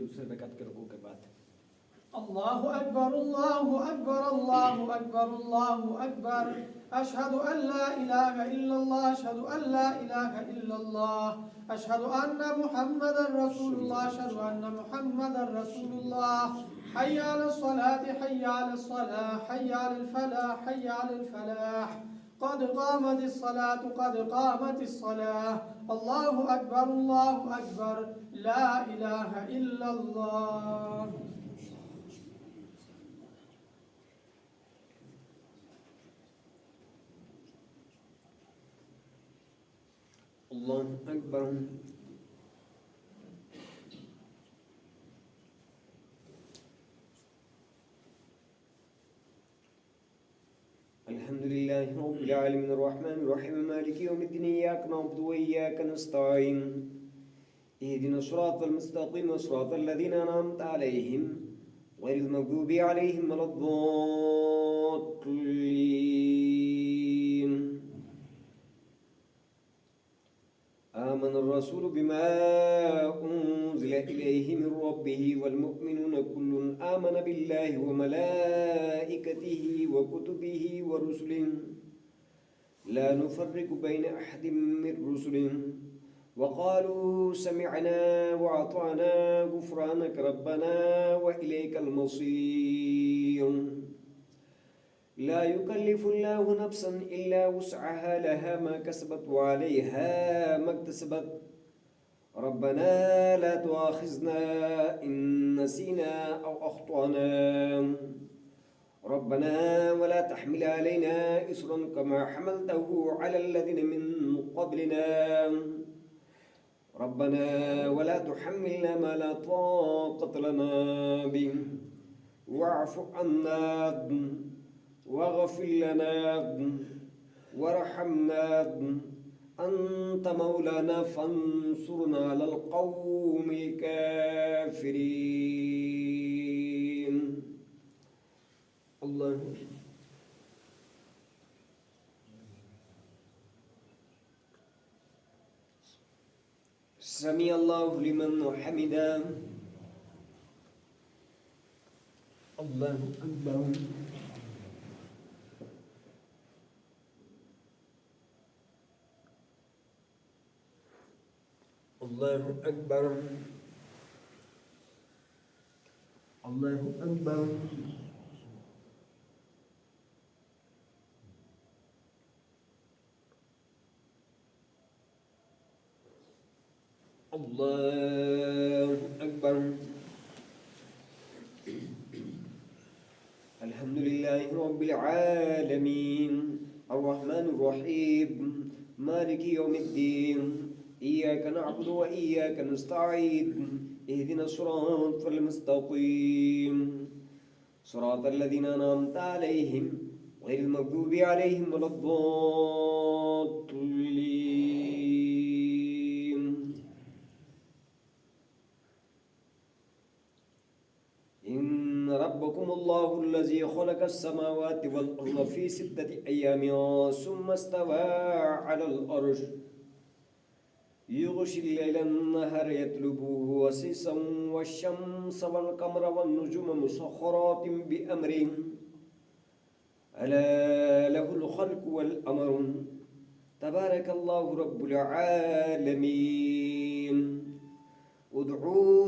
दूसरे रकात के रुकू के बाद। अल्लाहु अकबर अल्लाहु अकबर अल्लाहु अकबर अल्लाहु अकबर अशहदु अन ला इलाहा इल्लल्लाह अशहदु अन ला इलाहा इल्लल्लाह अशहदु अन्ना मुहम्मदर रसूलुल्लाह अशहदु अन्ना मुहम्मदर रसूलुल्लाह हय्या अलस सलाति हय्या अलस सलाह हय्या अलल फलाह हय्या अलल फलाह قد قامت الصلاة قد قامت الصلاة الله أكبر لا إله إلا الله. الله أكبر. الحمد لله رب العالمين الرحمن الرحيم مالك يوم الدين إياك نعبد وإياك نستعين اهدنا الصراط المستقيم صراط الذين أنعمت عليهم غير المغضوب عليهم ولا الضالين. آمن الرسول بما أنزل إليه من ربه والمؤمنون كل آمن بالله وملائكته وكتبه ورسله لا نفرق بين أحد من رسله وقالوا سمعنا وأطعنا غفرانك ربنا وإليك المصير. لا يكلف الله نفسا إلا وسعها لها ما كسبت وعليها ما اكتسبت ربنا لا تؤاخذنا إن نسينا أو أخطأنا ربنا ولا تحمل علينا إصرا كما حملته على الذين من قبلنا ربنا ولا تحملنا ما لا طاقة لنا به واعف عنا واغفر لنا وارحمنا أنت مولانا فانصرنا على القوم الكافرين. الله سمع الله لمن حمده. الله أكبر. الله أكبر. الله أكبر. الله أكبر. الحمد لله رب العالمين الرحمن الرحيم مالك يوم الدين إياك نعبد وإياك نستعين اهدنا الصراط المستقيم صراط الذين أنعمت عليهم غير المغضوب عليهم ولا الضالين. إن ربكم الله الذي خلق السماوات والأرض في 6 أيام ثم استوى على الأرش يغشي الليل النهار يطلبه وسيسا والشمس والقمر والنجوم مسخرات بأمره ألا له الخلق والأمر تبارك الله رب العالمين. ادعوا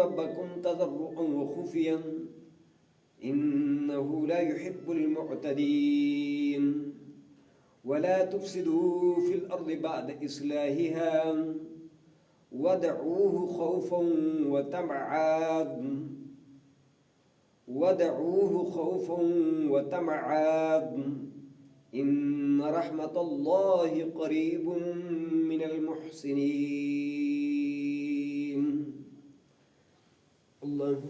ربكم تضرعا وخفيا إنه لا يحب المعتدين ولا تفسدوا في الأرض بعد إصلاحها ودعوه خوفا وطمعا إن رحمة الله قريب من المحسنين. الله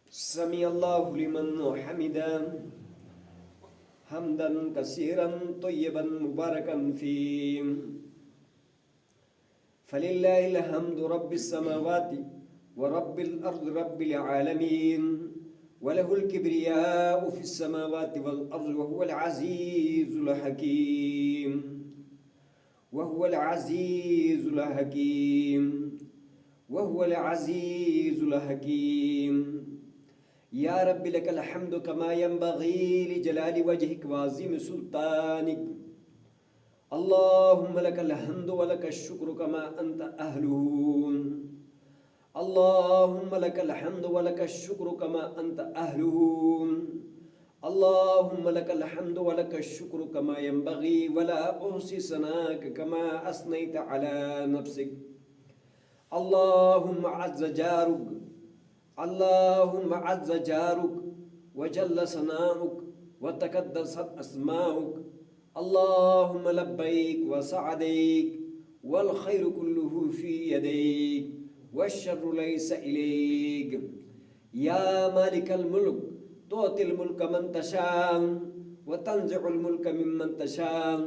سمع الله لمن حمده حمدا كثيرا طيبا مباركا فيه فلله الحمد رب السماوات ورب الأرض رب العالمين وله الكبرياء في السماوات والأرض وهو العزيز الحكيم وهو العزيز الحكيم وهو العزيز الحكيم. يا رب لك الحمد كما ينبغي لجلال وجهك وعظيم سلطانك. اللهم لك الحمد ولك الشكر كما أنت أهله. اللهم لك الحمد ولك الشكر كما أنت أهله. اللهم لك الحمد ولك الشكر كما ينبغي ولا أحصي ثناءك كما أثنيت على نفسك. اللهم عز جارك اللهم عز جارك وجل ثناؤك وتقدست أسماؤك. اللهم لبيك وسعديك والخير كله في يديك والشر ليس إليك. يا مالك الملك تعطي الملك من تشاء وتنزع الملك ممن تشاء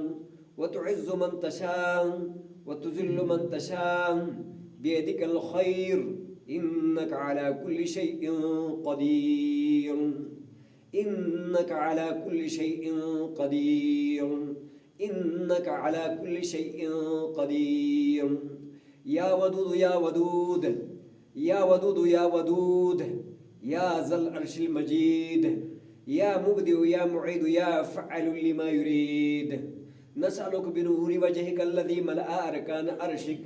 وتعز من تشاء وتذل من تشاء بيدك الخير إنك على كل شيء قدير. إنك على كل شيء قدير. إنك على كل شيء قدير. يا ودود يا ودود يا ودود يا ودود يا ذا العرش المجيد يا مبدئ يا معيد يا فعل لما يريد. نسألك بنور وجهك الذي ملأ أركان عرشك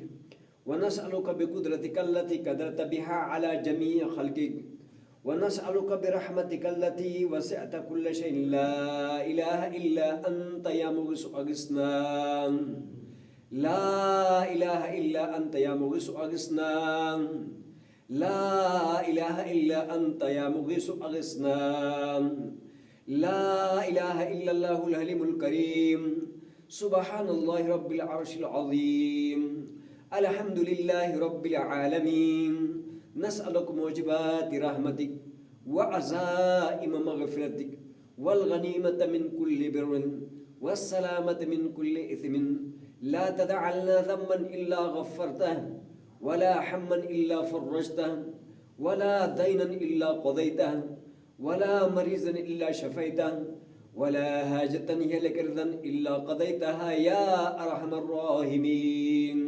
ونسألك بقدرتك التي قدرت بها على جميع خلقك ونسألك برحمتك التي وسعت كل شيء لا إله إلا أنت يا مغيث أغثنا. لا إله إلا أنت يا مغيث أغثنا. لا إله إلا أنت يا مغيث أغثنا. لا إله إلا الله الحليم الكريم. سبحان الله رب العرش العظيم. الحمد لله رب العالمين. نسألك موجبات رحمتك وعزائم مغفرتك والغنيمة من كل بر والسلامة من كل إثم. لا تدع لنا ذنبا إلا غفرته ولا حما إلا فرجته ولا دينا إلا قضيته ولا مريضا إلا شفيته ولا حاجة هي لك رضا إلا قضيتها يا أرحم الراحمين.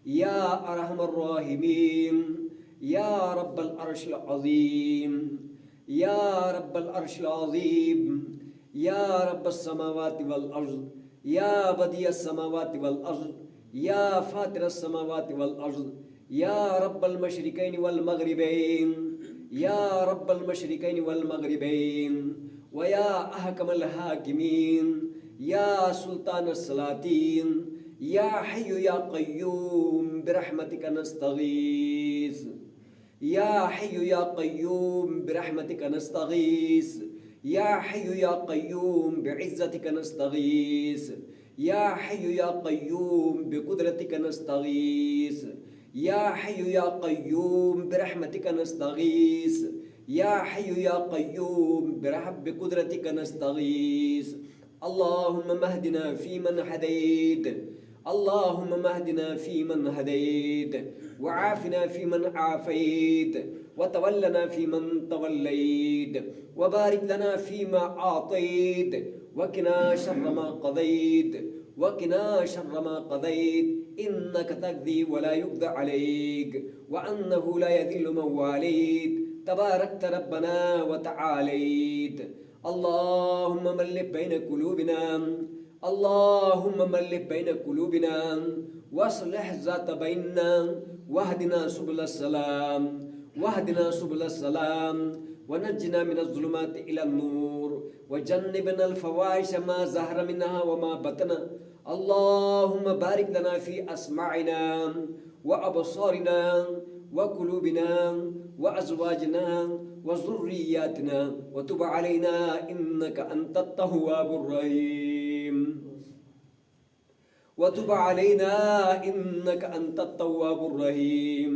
يا أرحم الراحمين. يا رب العرش العظيم. يا رب العرش العظيم. يا رب السماوات والأرض. يا بديع السماوات والأرض. يا فاطر السماوات والأرض. يا رب المشرقين والمغربين. يا رب المشرقين والمغربين. ويا أحكم الحاكمين. يا سلطان السلاطين. يا حي يا قيوم برحمتك نستغيث. يا حي يا قيوم برحمتك نستغيث. يا حي يا قيوم بعزتك نستغيث. يا حي يا قيوم بقدرتك نستغيث. يا حي يا قيوم برحمتك نستغيث. يا حي يا قيوم بقدرتك نستغيث. اللهم مهدنا فيمن هديت. اللهم مهدنا فيمن هديت وعافنا فيمن عافيت وتولنا فيمن توليت وبارك لنا فيما أعطيت وقنا شر ما قضيت. وقنا شر ما قضيت إنك تقضي ولا يقضى عليك وأنه لا يذل من واليت تباركت ربنا وتعاليت. اللهم ملك بين قلوبنا. اللهم ملك بين قلوبنا واصلح ذات بيننا واهدنا سبل السلام. واهدنا سبل السلام ونجنا من الظلمات إلى النور وجنبنا الفواحش ما ظهر منها وما بطن. اللهم بارك لنا في أسماعنا وأبصارنا وقلوبنا وأزواجنا وذرياتنا وتب علينا إنك أنت التواب الرحيم. وتب علينا إنك أنت التواب الرحيم.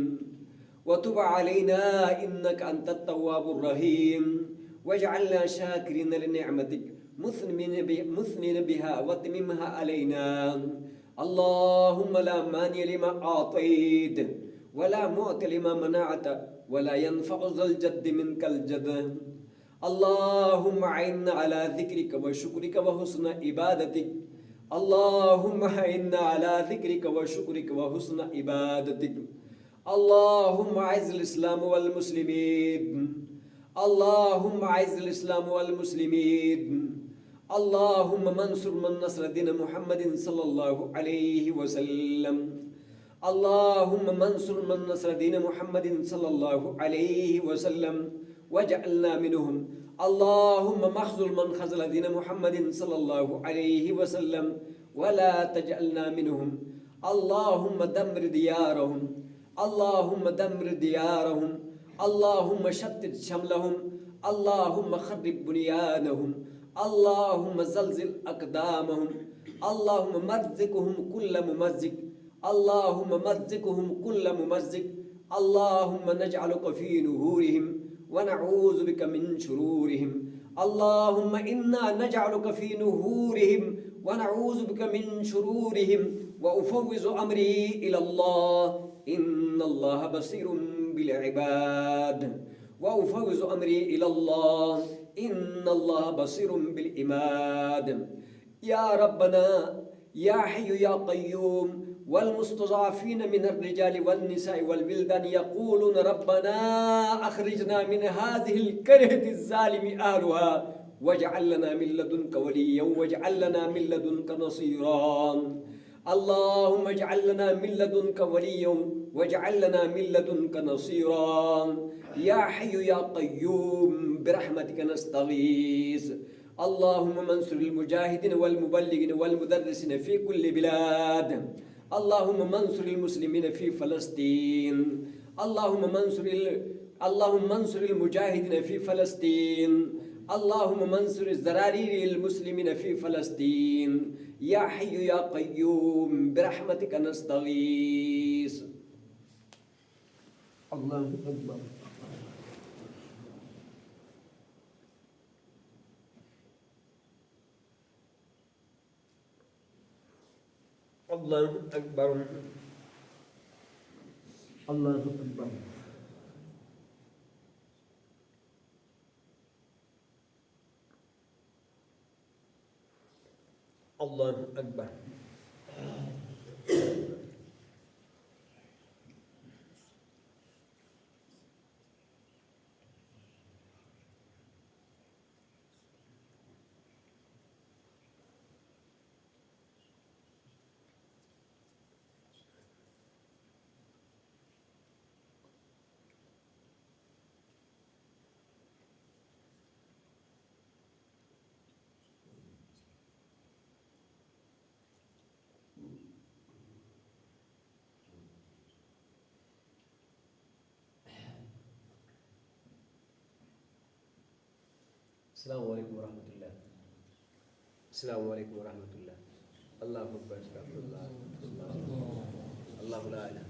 وتب علينا إنك أنت التواب الرحيم. واجعلنا شاكرين لنعمتك مثنين بها واتممها علينا. اللهم لا مانع لما أعطيت ولا معطي لما منعت ولا ينفع ذا الجد منك الجد. اللهم أعنا على ذكرك وشكرك وحسن عبادتك. اللهم أعنا على ذكرك وشكرك وحسن عبادتك. اللهم أعز الإسلام والمسلمين. اللهم أعز الإسلام والمسلمين. اللهم منصر من نصر دين محمد صلى الله عليه وسلم. اللهم منصر من نصر دين محمد صلى الله عليه وسلم واجعلنا منهم. اللهم مخذل من خذل دين محمد صلى الله عليه وسلم ولا تجعلنا منهم. اللهم دمر ديارهم. اللهم دمر ديارهم. اللهم شتت شملهم. اللهم خرب بنيانهم. اللهم زلزل أقدامهم. اللهم مزقهم كل ممزق. اللهم مزقهم كل ممزق. اللهم نجعلك في نهورهم ونعوذ بك من شرورهم. اللهم إنا نجعلك في نهورهم ونعوذ بك من شرورهم وأفوض أمري إلى الله إن الله بصير بالعباد. وأفوض أمري إلى الله إن الله بصير بالعباد. يا ربنا يا حي يا قيوم والمستضعفين من الرجال والنساء والولدان يقولون ربنا أخرجنا من هذه الكرهة الظالم أهلها واجعل لنا من لدنك وليا واجعل لنا من لدنك نصيرا. اللهم اجعل لنا من لدنك وليا واجعل لنا من لدنك نصيرا. يا حي يا قيوم برحمتك نستغيث. اللهم منصر المجاهدين والمبلغين والمدرسين في كل بلاد. اللهم منصر المسلمين في فلسطين. اللهم منصر المجاهدين في فلسطين. اللهم منصر الزرارير المسلمين في فلسطين. يا حي يا قيوم برحمتك نستغيث. الله أكبر. الله أكبر. الله أكبر. الله أكبر. السلام عليكم ورحمة الله. السلام عليكم ورحمة الله. الله أكبر. الله لا إله